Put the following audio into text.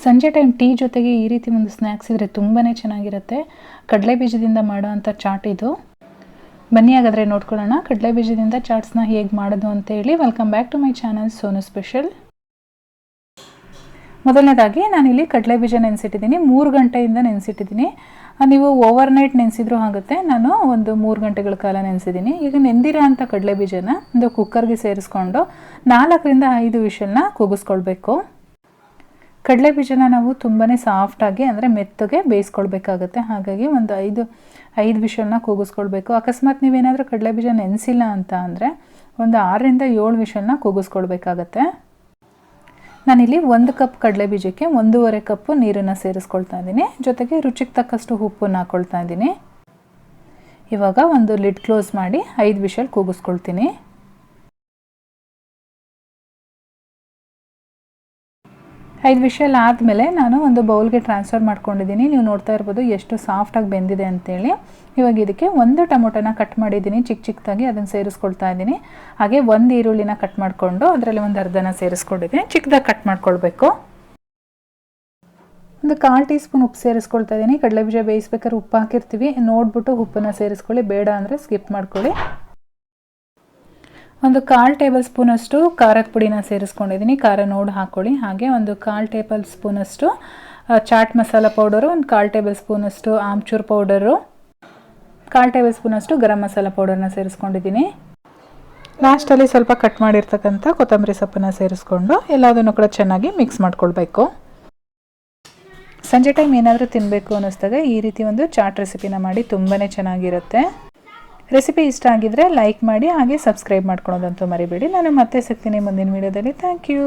ಸಂಜೆ time tea ಜೊತೆಗೆ ಈ ರೀತಿ ಒಂದು ಸ್ನ್ಯಾಕ್ಸ್ ಇದ್ದರೆ ತುಂಬಾ ಚೆನ್ನಾಗಿರುತ್ತೆ. ಕಡಲೆ ಬೀಜದಿಂದ ಮಾಡೋ ಅಂಥ ಚಾಟ್ ಇದು. ಬನ್ನಿ ಹಾಗಾದರೆ ನೋಡ್ಕೊಳ್ಳೋಣ ಕಡಲೆ ಬೀಜದಿಂದ ಚಾಟ್ಸ್ನ ಹೇಗೆ ಮಾಡೋದು ಅಂತೇಳಿ. Welcome back to my channel Sonu special. ಮೊದಲನೇದಾಗಿ ನಾನಿಲ್ಲಿ ಕಡಲೆ ಬೀಜ ನೆನೆಸಿಟ್ಟಿದ್ದೀನಿ. 3 ಗಂಟೆಯಿಂದ ನೆನೆಸಿಟ್ಟಿದ್ದೀನಿ. ನೀವು ಓವರ್ ನೈಟ್ ನೆನೆಸಿದ್ರೂ ಆಗುತ್ತೆ. ನಾನು ಒಂದು 3 ಗಂಟೆಗಳ ಕಾಲ ನೆನೆಸಿದ್ದೀನಿ. ಈಗ ನೆಂದಿರೋ ಅಂಥ ಕಡಲೆ ಬೀಜನ ಒಂದು ಕುಕ್ಕರ್ಗೆ ಸೇರಿಸ್ಕೊಂಡು 4ರಿಂದ 5 ವಿಷಲ್ನ ಕೂಗಿಸ್ಕೊಳ್ಬೇಕು. ಕಡಲೆ ಬೀಜನ ನಾವು ತುಂಬಾ ಸಾಫ್ಟಾಗಿ ಅಂದರೆ ಮೆತ್ತಗೆ ಬೇಯಿಸ್ಕೊಳ್ಬೇಕಾಗತ್ತೆ. ಹಾಗಾಗಿ ಒಂದು 5 ವಿಷಲ್ನ ಕೂಗಿಸ್ಕೊಳ್ಬೇಕು. ಅಕಸ್ಮಾತ್ ನೀವೇನಾದರೂ ಕಡಲೆ ಬೀಜ ನೆನೆಸಿಲ್ಲ ಅಂತ ಅಂದರೆ ಒಂದು 6ರಿಂದ 7 ವಿಷಲ್ನ ಕೂಗಿಸ್ಕೊಳ್ಬೇಕಾಗತ್ತೆ. ನಾನಿಲ್ಲಿ 1 ಕಪ್ ಕಡಲೆ ಬೀಜಕ್ಕೆ 1.5 ಕಪ್ಪು ನೀರನ್ನು ಸೇರಿಸ್ಕೊಳ್ತಾ ಇದ್ದೀನಿ. ಜೊತೆಗೆ ರುಚಿಗೆ ತಕ್ಕಷ್ಟು ಉಪ್ಪನ್ನು ಹಾಕ್ಕೊಳ್ತಾ ಇದ್ದೀನಿ. ಇವಾಗ ಒಂದು ಲಿಡ್ ಕ್ಲೋಸ್ ಮಾಡಿ 5 ವಿಷಲ್ ಕೂಗಿಸ್ಕೊಳ್ತೀನಿ. 5 ವಿಷಲ್ ಆದಮೇಲೆ ನಾನು ಒಂದು ಬೌಲ್ಗೆ ಟ್ರಾನ್ಸ್ಫರ್ ಮಾಡ್ಕೊಂಡಿದ್ದೀನಿ. ನೀವು ನೋಡ್ತಾ ಇರ್ಬೋದು ಎಷ್ಟು ಸಾಫ್ಟಾಗಿ ಬೆಂದಿದೆ ಅಂತೇಳಿ. ಇವಾಗ ಇದಕ್ಕೆ 1 ಟೊಮೊಟೊನ ಕಟ್ ಮಾಡಿದ್ದೀನಿ ಚಿಕ್ಕದಾಗಿ, ಅದನ್ನು ಸೇರಿಸ್ಕೊಳ್ತಾ ಇದ್ದೀನಿ. ಹಾಗೆ 1 ಈರುಳ್ಳಿನ ಕಟ್ ಮಾಡಿಕೊಂಡು ಅದರಲ್ಲಿ ಒಂದು ಅರ್ಧನ ಸೇರಿಸ್ಕೊಂಡಿದ್ದೀನಿ. ಚಿಕ್ಕದಾಗಿ ಕಟ್ ಮಾಡ್ಕೊಳ್ಬೇಕು. ಒಂದು 1/4 ಟೀ ಸ್ಪೂನ್ ಉಪ್ಪು ಸೇರಿಸ್ಕೊಳ್ತಾ ಇದ್ದೀನಿ. ಕಡಲೆ ಬೀಜ ಬೇಯಿಸ್ಬೇಕಾದ್ರೆ ಉಪ್ಪು ಹಾಕಿರ್ತೀವಿ, ನೋಡಿಬಿಟ್ಟು ಉಪ್ಪನ್ನು ಸೇರಿಸ್ಕೊಳ್ಳಿ, ಬೇಡ ಅಂದರೆ ಸ್ಕಿಪ್ ಮಾಡ್ಕೊಳ್ಳಿ. ಒಂದು 1/4 ಟೇಬಲ್ ಸ್ಪೂನಷ್ಟು ಖಾರದ ಪುಡಿನ ಸೇರಿಸ್ಕೊಂಡಿದ್ದೀನಿ. ಖಾರ ನೋಡಿ ಹಾಕ್ಕೊಳ್ಳಿ. ಹಾಗೆ ಒಂದು 1/4 ಟೇಬಲ್ ಸ್ಪೂನಷ್ಟು ಚಾಟ್ ಮಸಾಲ ಪೌಡರು, ಒಂದು 1/4 ಟೇಬಲ್ ಸ್ಪೂನಷ್ಟು ಆಮ್ಚೂರ್ ಪೌಡರು, 1/4 ಟೇಬಲ್ ಸ್ಪೂನಷ್ಟು ಗರಂ ಮಸಾಲ ಪೌಡರ್ನ ಸೇರಿಸ್ಕೊಂಡಿದ್ದೀನಿ. ಲಾಸ್ಟಲ್ಲಿ ಸ್ವಲ್ಪ ಕಟ್ ಮಾಡಿರ್ತಕ್ಕಂಥ ಕೊತ್ತಂಬರಿ ಸೊಪ್ಪನ್ನು ಸೇರಿಸ್ಕೊಂಡು ಎಲ್ಲದನ್ನು ಕೂಡ ಚೆನ್ನಾಗಿ ಮಿಕ್ಸ್ ಮಾಡ್ಕೊಳ್ಬೇಕು. ಸಂಜೆ ಟೈಮ್ ಏನಾದರೂ ತಿನ್ನಬೇಕು ಅನ್ನಿಸ್ದಾಗ ಈ ರೀತಿ ಒಂದು ಚಾಟ್ ರೆಸಿಪಿನ ಮಾಡಿ, ತುಂಬಾ ಚೆನ್ನಾಗಿರುತ್ತೆ. ರೆಸಿಪಿ ಇಷ್ಟ ಆಗಿದ್ರೆ ಲೈಕ್ ಮಾಡಿ, ಹಾಗೆ ಸಬ್ಸ್ಕ್ರೈಬ್ ಮಾಡ್ಕೊಳ್ಳೋದಂತೂ ಮರಿಬೇಡಿ. ನಾನು ಮತ್ತೆ ಸಿಗ್ತೀನಿ ಮುಂದಿನ ವೀಡಿಯೋದಲ್ಲಿ. Thank you.